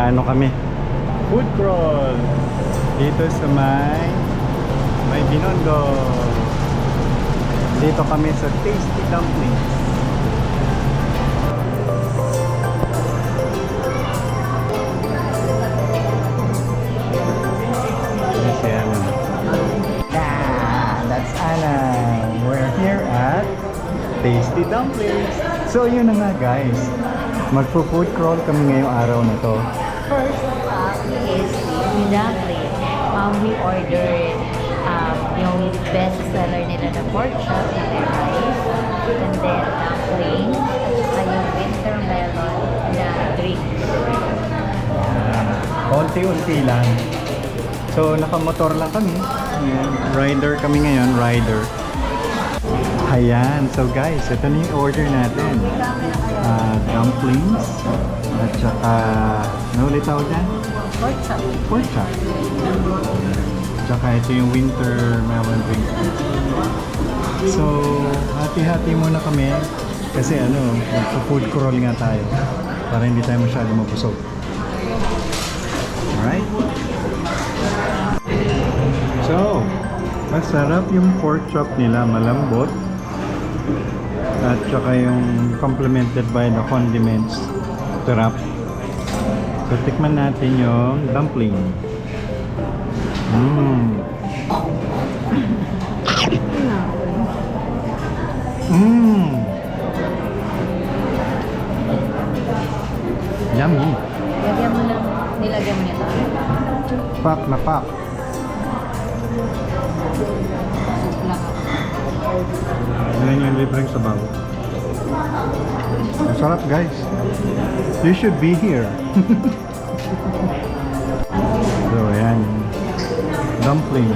Mag-aano kami? Food crawl. Dito sa may Binondo. Dito kami sa Tasty Dumplings. Kasi ano. That's Anna. We're here at Tasty Dumplings. So yun na nga guys. Magpo-food crawl kami ngayong araw na to. First is the dumpling. We ordered yung best seller nila na pork chop na may rice, and then dumpling, at yung winter melon na drink. Unti-unti lang. So nakamotor lang kami. Ayan. Rider kami ngayon, rider. Ayan, so guys, ito na yung order natin. Dumplings at saka naulit ako dyan? Pork chop. Pork chop. Tsaka ito yung winter melon drink. So, hati-hati muna kami kasi magpo-food crawl nga tayo para hindi tayo masyado mabusog. Alright? So, masarap yung pork chop nila, malambot. At saka yung complemented by the condiments. Sarap. So, tikman natin yung dumpling. Yummy. Nilagyan mo niya ito. Pak na pak. Yan yung libreng sabaw. Masarap guys. You should be here. So yan. Dumpling.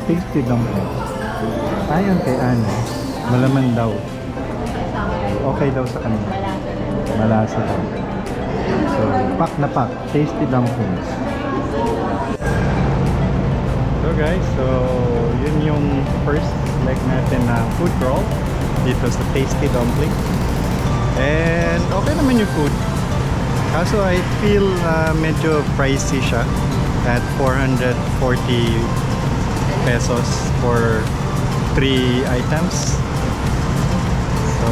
Tasty dumpling. Ayon kay Ana, malaman daw. Okay daw sa kanila. Malasa daw. So, pak na pak. Tasty dumplings. So guys, yun yung first leg natin na food crawl dito sa Tasty Dumpling. And okay naman yung food. Kaso I feel medyo pricey siya at 440 pesos for 3 items. So,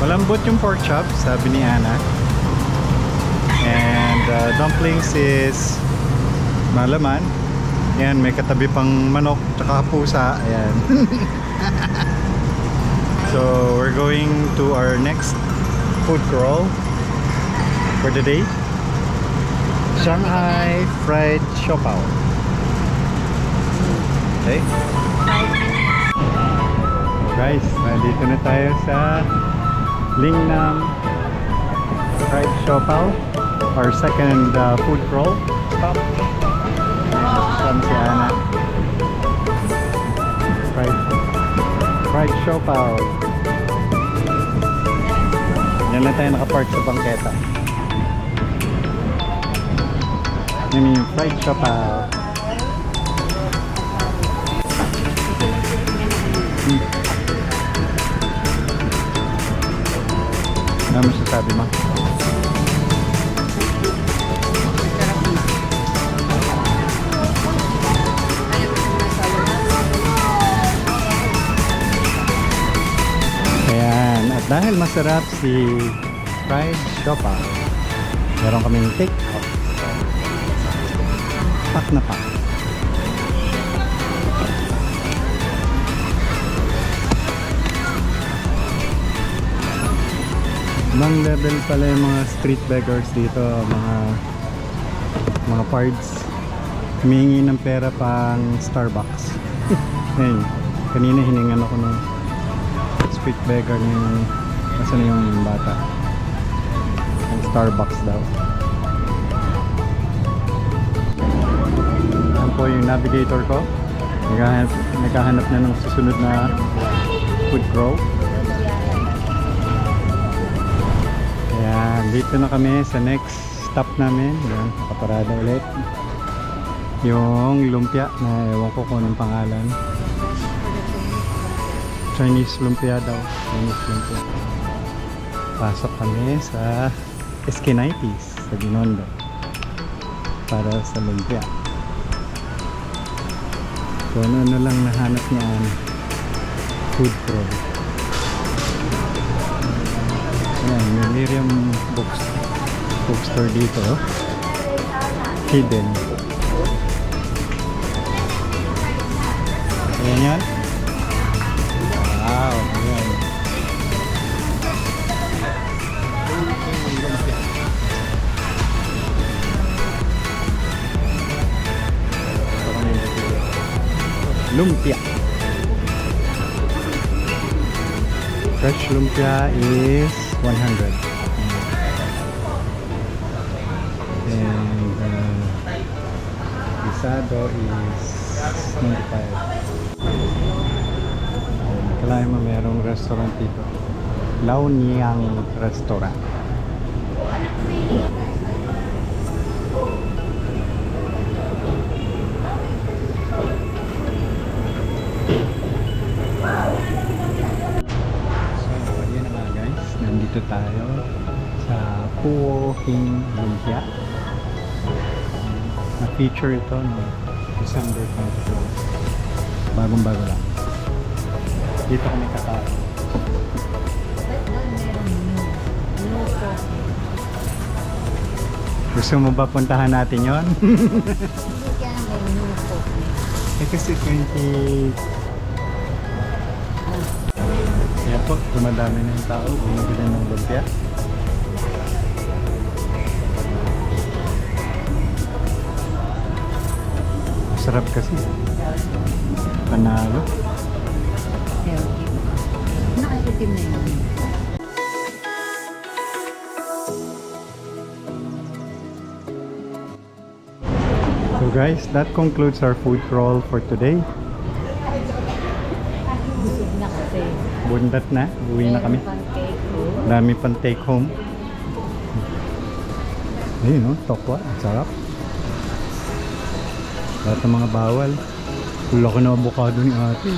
malambot yung pork chop, sabi ni Ana. And dumplings is malaman. Ayan, may katabi pang manok tsaka pusa. Ayan. So, we're going to our next food crawl for the day. Shanghai Fried Siopao. Okay? Guys, nandito na tayo sa Lingnam Fried Siopao. Our second food crawl stop. Kasama si Ana. Fried Siopao. Yan lang tayo nakapark sa bangketa. Yan yung Fried Siopao. Ano mo sasabi mo? Dahil masarap si Fried Siopao, meron kaming take out. Pak na pak. Ibang level pala yung mga street beggars dito, mga pards. Humingi ng pera pang Starbucks. Ayun, kanina hiningan ako ng street beggar ng nasa na yung bata ng Starbucks daw. Yan po yung navigator ko, naghahanap na ng susunod na food crawl. Ayan, dito na kami sa next stop namin. Ayan, nakaparada ulit yung lumpia na ewan ko kung anong pangalan. Chinese lumpia daw. Chinese lumpia. Pasok kami sa Esquinites sa Binondo. para sa lumpia. Kung ano lang nahanap niya food crawl. Ayan, may Miriam bookstore dito. Hidden. Ayan yan. Wow, ayan. Lumpia. Fresh lumpia is 100. And guisado is 95. Kailangan mo merong restaurant dito. Lao Niang Restaurant. Nandito tayo sa Puo Hing Lumpia. Na-feature ito no December 24. Bagong-bago lang. Dito kami kakain. Gusto mo ba puntahan natin yon? Eh kasi 20... Kaya po, dumadami na yung tao, bumibili ng lumpia. Masarap kasi. Panalo. Nakaitim na yun. So guys, that concludes our food crawl for today. Busog na kasi. Bundat na, uwi na kami. Meron pang cake ko. Dami pang take home. Ayun no, tokwa, ang sarap. Lahat ng mga bawal. Laki na avocado ni ate.